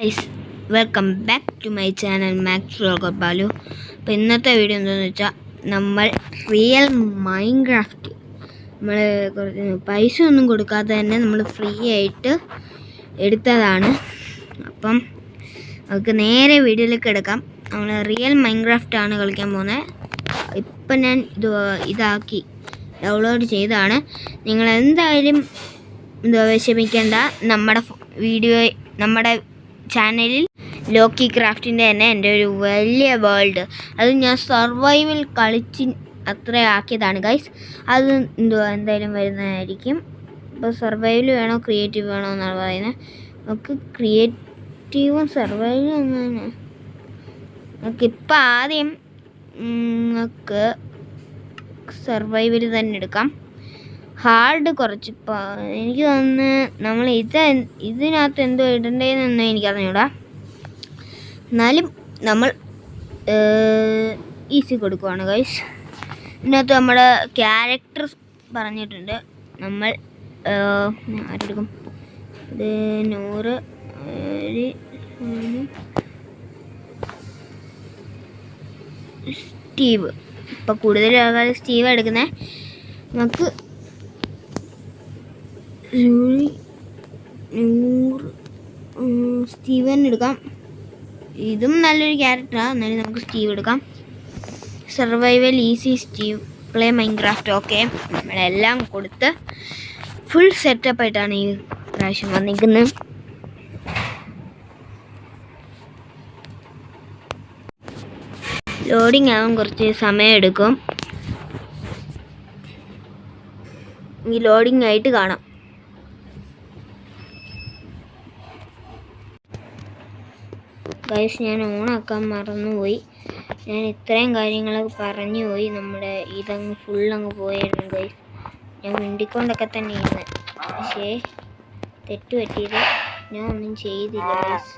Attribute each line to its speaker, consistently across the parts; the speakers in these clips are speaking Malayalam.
Speaker 1: Guys, welcome back to my channel max vlogger Balu. അപ്പോൾ ഇന്നത്തെ വീഡിയോ എന്താണെന്ന് വെച്ചാൽ നമ്മൾ റിയൽ മൈൻക്രാഫ്റ്റ് നമ്മൾ കുറച്ച് പൈസ ഒന്നും കൊടുക്കാതെ തന്നെ നമ്മൾ ഫ്രീ ആയിട്ട് എടുത്തതാണ്. അപ്പം നമുക്ക് നേരെ വീഡിയോയിലേക്ക് എടുക്കാം. നമ്മൾ റിയൽ മൈൻക്രാഫ്റ്റ് ആണ് കളിക്കാൻ പോകുന്നത്. ഇപ്പം ഞാൻ ഇതാക്കി ഡൗൺലോഡ് ചെയ്തതാണ്. നിങ്ങൾ എന്തായാലും വിഷമിക്കേണ്ട. നമ്മുടെ ചാനലിൽ ലോക്കി ക്രാഫ്റ്റിൻ്റെ തന്നെ എൻ്റെ ഒരു വലിയ വേൾഡ്, അത് ഞാൻ സർവൈവൽ കളിച്ച് അത്ര ആക്കിയതാണ് ഗൈസ്. അത് എന്തായാലും വരുന്നതായിരിക്കും. ഇപ്പോൾ സർവൈവൽ വേണോ ക്രിയേറ്റീവ് വേണോ എന്നാണ് പറയുന്നത്. നമുക്ക് ക്രിയേറ്റീവും സർവൈവലും ഒന്ന് തന്നെ. നമുക്കിപ്പോൾ ആദ്യം നമുക്ക് സർവൈവൽ തന്നെ എടുക്കാം. ഹാർഡ് കുറച്ച് എനിക്ക് തോന്നുന്നു നമ്മൾ ഇതിനകത്ത് എന്തോ ഇടണ്ടേന്നൊന്നും എനിക്കറിഞ്ഞൂടാ. എന്നാലും നമ്മൾ ഈസി കൊടുക്കുവാണ് ഗൈസ്. ഇതിനകത്ത് നമ്മുടെ ക്യാരക്ടർ പറഞ്ഞിട്ടുണ്ട്. നമ്മൾ ആരെടുക്കും? ഇത് 100 സ്റ്റീവ്. ഇപ്പോൾ കൂടുതൽ ആൾക്കാർ സ്റ്റീവ് എടുക്കുന്നത്. നമുക്ക് 100 സ്റ്റീവൻ എടുക്കാം. ഇതും നല്ലൊരു ക്യാരക്ടറാണ്. എന്നാലും നമുക്ക് സ്റ്റീവ് എടുക്കാം. Survival easy Steve play Minecraft. Okay, നമ്മളെല്ലാം കൊടുത്ത് ഫുൾ സെറ്റപ്പ് ആയിട്ടാണ് ഈ പ്രാവശ്യം വന്നിരിക്കുന്നത്. ലോഡിങ് ആവാൻ കുറച്ച് സമയം എടുക്കും. ഈ ലോഡിങ് ആയിട്ട് കാണാം. ഗൈസ്, ഞാൻ ഓണാക്കാൻ മറന്നുപോയി. ഞാൻ ഇത്രയും കാര്യങ്ങളൊക്കെ പറഞ്ഞു പോയി. നമ്മുടെ ഇതങ്ങ് ഫുള്ളങ്ങ് പോയായിരുന്നു ഗൈസ്. ഞാൻ മിണ്ടിക്കൊണ്ടൊക്കെ തന്നെ ഇരുന്ന്, പക്ഷേ തെറ്റ് പറ്റിയത് ഞാൻ ഒന്നും ചെയ്തില്ല ഗൈസ്.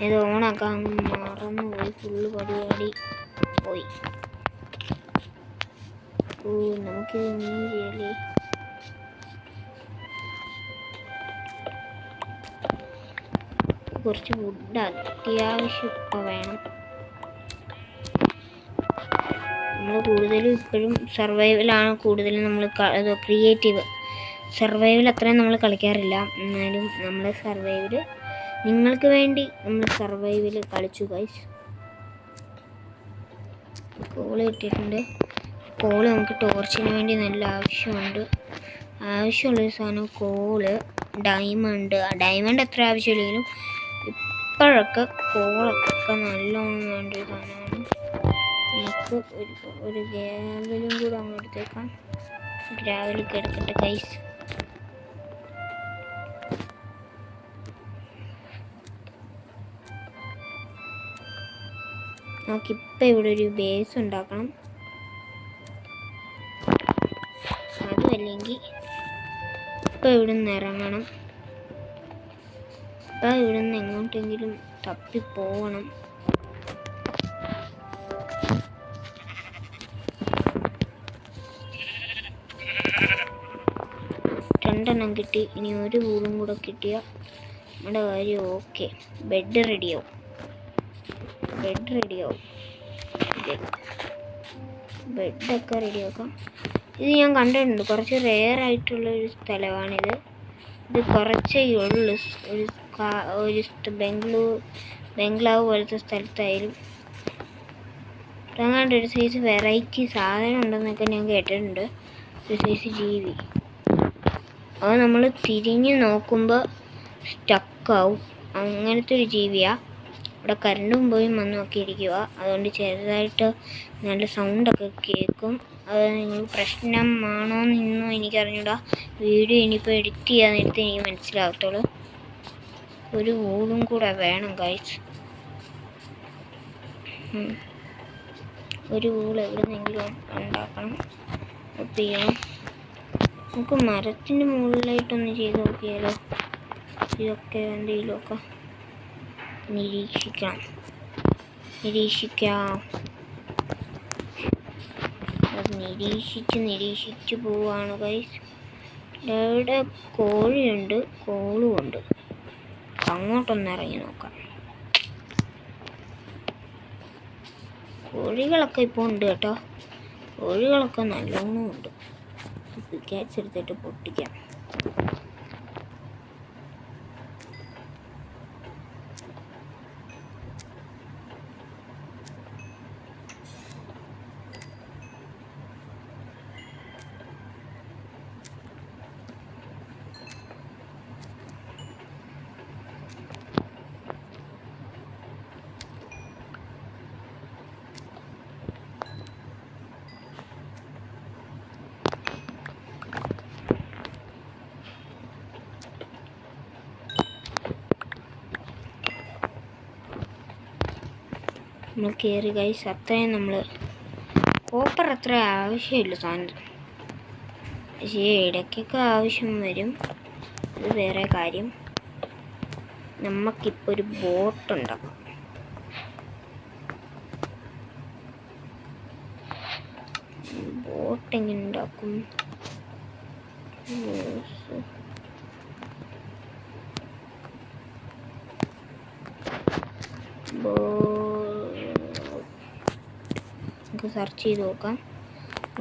Speaker 1: ഇത് ഓണാക്കാൻ മറന്നുപോയി. ഫുള്ള് പരിപാടി പോയി. നമുക്കിത് ഒന്നും ചെയ്യല്ലേ. കുറച്ച് ഫുഡ് അത്യാവശ്യം ഇപ്പോൾ വേണം. നമ്മൾ കൂടുതലും ഇപ്പോഴും സർവൈവലാണ് കൂടുതലും നമ്മൾ ക്രിയേറ്റീവ്. സർവൈവൽ അത്രയും നമ്മൾ കളിക്കാറില്ല. എന്നാലും നമ്മൾ സർവൈവൽ നിങ്ങൾക്ക് വേണ്ടി നമ്മൾ സർവൈവൽ കളിച്ചു ഗൈസ്. കോള് കിട്ടിയിട്ടുണ്ട്. കോള് നമുക്ക് ടോർച്ചിന് വേണ്ടി നല്ല ആവശ്യമുള്ളൊരു സാധനം കോള്. ഡയമണ്ട് അത്ര ആവശ്യമില്ലെങ്കിലും ഇപ്പോഴൊക്കെ കോളൊക്കെ നല്ലോണം വേണ്ടൊരു സാധനമാണ്. നമുക്ക് ഒരു ഗ്രാവലും കൂടെ അങ്ങ് എടുത്തേക്കാം. ഗ്രാവലൊക്കെ എടുക്കട്ടെ ഗൈസ്. നമുക്കിപ്പോൾ ഇവിടെ ഒരു ബേസ് ഉണ്ടാക്കണം. അതുമല്ലെങ്കിൽ ഇപ്പം ഇവിടെ നിന്ന് ഇറങ്ങണം. ഇപ്പം ഇവിടെ നിന്ന് എങ്ങോട്ടെങ്കിലും തപ്പിപ്പോവണം. രണ്ടെണ്ണം കിട്ടി. ഇനി ഒരു വൂളും കൂടെ കിട്ടിയാൽ നമ്മുടെ കാര്യം ഓക്കെ. ബെഡ് റെഡിയാവും. ബെഡൊക്കെ റെഡിയാക്കാം. ഇത് ഞാൻ കണ്ടിട്ടുണ്ട്. കുറച്ച് റെയർ ആയിട്ടുള്ളൊരു സ്ഥലമാണിത്. ഇത് കുറച്ചേ ഉള്ളൂ. ഒരു ബംഗ്ലാവ് പോലത്തെ സ്ഥലത്തായാലും അങ്ങാണ്ട് ഒരു സൈസ് വെറൈറ്റി സാധനം ഉണ്ടെന്നൊക്കെ ഞാൻ കേട്ടിട്ടുണ്ട്. ഒരു സൈസ് ജീവി. അത് നമ്മൾ തിരിഞ്ഞ് നോക്കുമ്പോൾ സ്റ്റക്കാവും. അങ്ങനത്തെ ഒരു ജീവിയാണ്. ഇവിടെ കറണ്ടും പോയി വന്നൊക്കെ ഇരിക്കുക. അതുകൊണ്ട് ചെറുതായിട്ട് നല്ല സൗണ്ടൊക്കെ കേൾക്കും. അത് നിങ്ങൾ പ്രശ്നമാണോ എന്നൊന്നും എനിക്കറിഞ്ഞൂടാ. വീഡിയോ ഇനിയിപ്പോൾ എഡിറ്റ് ചെയ്യാൻ നേരത്തെ എനിക്ക് മനസ്സിലാകത്തുള്ളൂ. ഒരു വൂളും കൂടെ വേണം ഗൈസ്. ഒരു വൂൾ എവിടെന്നെങ്കിലും ഉണ്ടാക്കണം. ചെയ്യണം. നമുക്ക് മരത്തിൻ്റെ മുകളിലായിട്ടൊന്ന് ചെയ്ത് നോക്കിയാലോ. ഇതൊക്കെ എന്തെങ്കിലുമൊക്കെ നിരീക്ഷിക്കാം. അത് നിരീക്ഷിച്ച് പോവാണ് ഗൈസ്. ഇവിടെ കോഴിയുണ്ട്, കോളുമുണ്ട്. നമുക്ക് അങ്ങോട്ടൊന്ന് ഇറങ്ങി നോക്കാം. കോഴികളൊക്കെ ഇപ്പോൾ ഉണ്ട് കേട്ടോ. കോഴികളൊക്കെ നല്ലോണം ഉണ്ട്. പിക്കാക്സ് എടുത്തിട്ട് പൊട്ടിക്കാം. നമ്മൾ കയറി ഗൈസ്. അത്രയും നമ്മൾ കോപ്പർ അത്ര ആവശ്യമില്ല സാധനം, പക്ഷേ ഇടയ്ക്കൊക്കെ ആവശ്യം വരും. അത് വേറെ കാര്യം. നമുക്കിപ്പോൾ ഒരു ബോട്ടുണ്ടാക്കാം. ബോട്ട് എങ്ങനെ ഉണ്ടാക്കും? നമുക്ക് സെർച്ച് ചെയ്ത് നോക്കാം.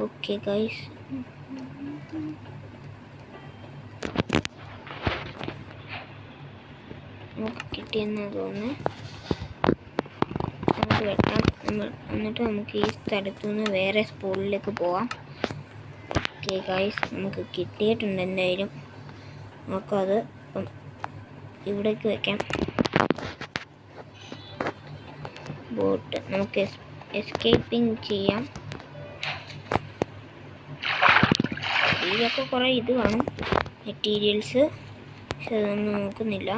Speaker 1: ഓക്കെ ഗൈസ്, നമുക്ക് കിട്ടിയെന്ന് തോന്നുന്നു. നമുക്ക് വെട്ടാം. എന്നിട്ട് നമുക്ക് ഈ സ്ഥലത്തു നിന്ന് വേറെ സ്പോട്ടിലേക്ക് പോവാം. ഓക്കെ ഗൈസ്, നമുക്ക് കിട്ടിയിട്ടുണ്ട് എന്തായാലും. നമുക്കത് ഇവിടേക്ക് വെക്കാം. ബോട്ട് നമുക്ക് എസ്കേപ്പിംഗ് ചെയ്യാം. ഇതിലൊക്കെ കുറേ ഇത് കാണും, മെറ്റീരിയൽസ്, പക്ഷെ അതൊന്നും നോക്കുന്നില്ല.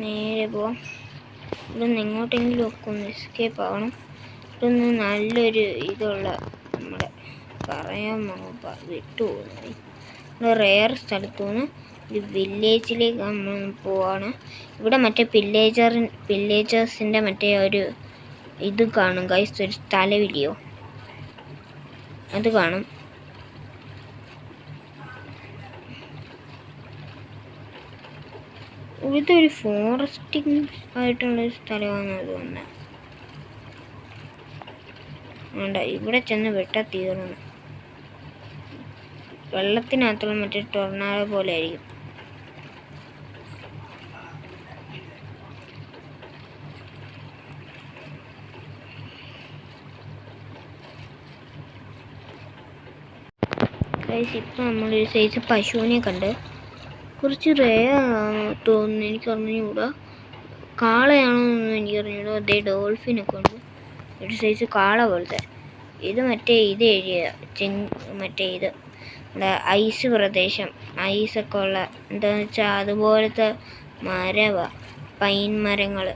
Speaker 1: നേരെ പോവാം. ഇവിടെ നിന്ന് എങ്ങോട്ടെങ്കിലും ഒക്കെ ഒന്ന് എസ്കേപ്പ് ആവണം. ഇവിടെ നിന്ന് നല്ലൊരു ഇതുള്ള നമ്മുടെ പറയാൻ വിട്ടുപോകുന്നത് ഇവിടെ റെയർ സ്ഥലത്തു നിന്ന് ഒരു വില്ലേജിലേക്ക് നമ്മൾ പോവാണ്. ഇവിടെ മറ്റേ വില്ലേജേഴ്സിൻ്റെ മറ്റേ ഒരു ഇത് കാണും ഗൈസ്, ഒരു സ്ഥലവില്ലയോ അത് കാണും. ഇതൊരു ഫോറസ്റ്റിംഗ് ആയിട്ടുള്ളൊരു സ്ഥലമാണെന്ന് തോന്നുന്നത്. വേണ്ട, ഇവിടെ ചെന്ന് വെട്ടാൻ തീർന്നു. വെള്ളത്തിനകത്തുള്ള മറ്റേ ടൊർണാഡോ പോലെ ആയിരിക്കും. ഇപ്പം നമ്മളൊരു സൈസ് പശുവിനെ കണ്ട്, കുറച്ച് റെയറാണോ തോന്നുന്നു, എനിക്ക് അറിഞ്ഞുകൂടാ. കാളയാണോന്നൊന്നും എനിക്ക് അറിഞ്ഞൂടാ. അതേ ഡോൾഫിനൊക്കെ ഉണ്ട്, ഒരു സൈസ് കാള പോലത്തെ. ഇത് മറ്റേ ഇത് മറ്റേ ഇത് നമ്മുടെ ഐസ് പ്രദേശം, ഐസൊക്കെ ഉള്ള എന്താണെന്ന് വെച്ചാൽ അതുപോലത്തെ മരവാ, പൈൻ മരങ്ങൾ.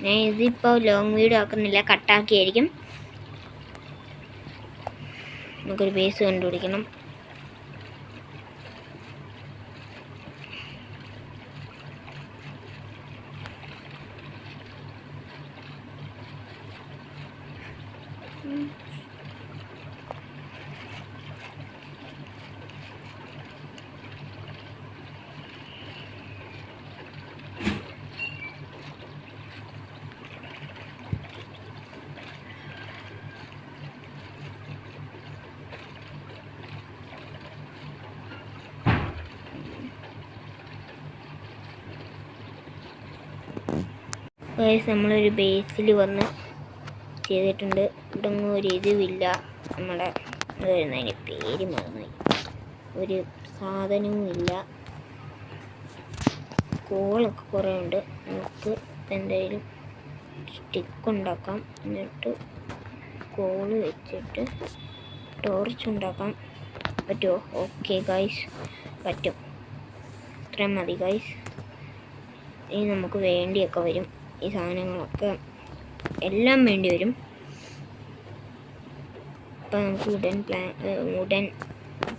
Speaker 1: ഞാൻ ഇതിപ്പോൾ ലോങ് വീഡിയോ ആക്കുന്നില്ല, കട്ടാക്കിയായിരിക്കും. നമുക്കൊരു ബേസ് കണ്ടുപിടിക്കണം. നമ്മളൊരു ബേസിൽ വന്ന് ചെയ്തിട്ടുണ്ട്. ഇവിടെ ഒരു ഇതുമില്ല, നമ്മുടെ അതിൻ്റെ പേര് മറന്നു, ഒരു സാധനവും ഇല്ല. കോളൊക്കെ കുറേ ഉണ്ട്. നമുക്ക് എന്തായാലും സ്റ്റിക്ക് ഉണ്ടാക്കാം, എന്നിട്ട് കോള് വെച്ചിട്ട് ടോർച്ച് ഉണ്ടാക്കാം. പറ്റുമോ? ഓക്കെ ഗൈസ്, പറ്റും. ഇത്രയും മതി ഗൈസ്. ഇനി നമുക്ക് വേണ്ടിയൊക്കെ വരും ഈ സാധനങ്ങളൊക്കെ, എല്ലാം വേണ്ടി വരും. അപ്പം നമുക്ക് വുഡൻ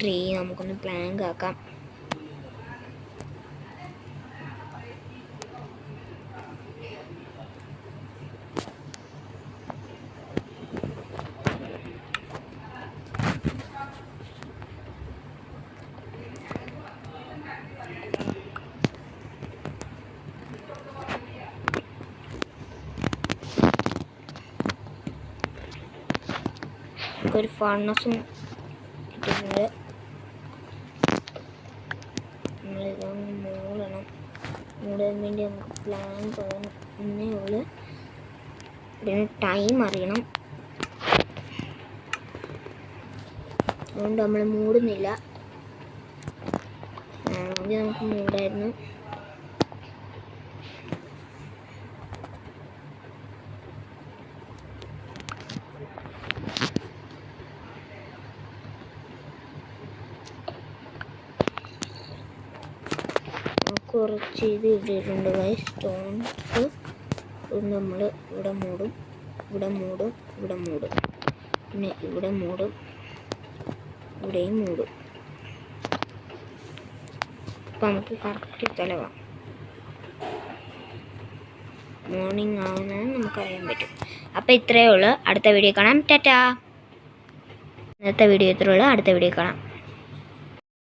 Speaker 1: ട്രീ നമുക്കൊന്ന് പ്ലാങ്ക് ആക്കാം. ഒരു ഫർണസും കിട്ടിയിട്ടുണ്ട്. നമ്മളിതൊന്ന് മൂടാൻ വേണ്ടി നമുക്ക് പ്ലാൻ എന്നേ ഉള്ളു. ഇതിന് ടൈം അറിയണം, അതുകൊണ്ട് നമ്മൾ മൂടുന്നില്ല. നമുക്ക് മൂടായിരുന്നു. കുറച്ച് ഇത് ഇട്ടിട്ടുണ്ട് സ്റ്റോൺസ്. നമ്മൾ ഇവിടെ മൂടും, ഇവിടെ മൂടും, ഇവിടെ മൂടും, പിന്നെ ഇവിടെ മൂടും, ഇവിടെയും മൂടും. അപ്പം നമുക്ക് കറക്റ്റ് ചിലവാം. മോർണിംഗ് ആവുന്നതെന്ന് നമുക്കറിയാൻ പറ്റും. അപ്പം ഇത്രയേ ഉള്ളൂ. അടുത്ത വീഡിയോ കാണാം. ടാറ്റാ. ഇന്നത്തെ വീഡിയോ ഇത്രയേ ഉള്ളൂ. അടുത്ത വീഡിയോ കാണാം.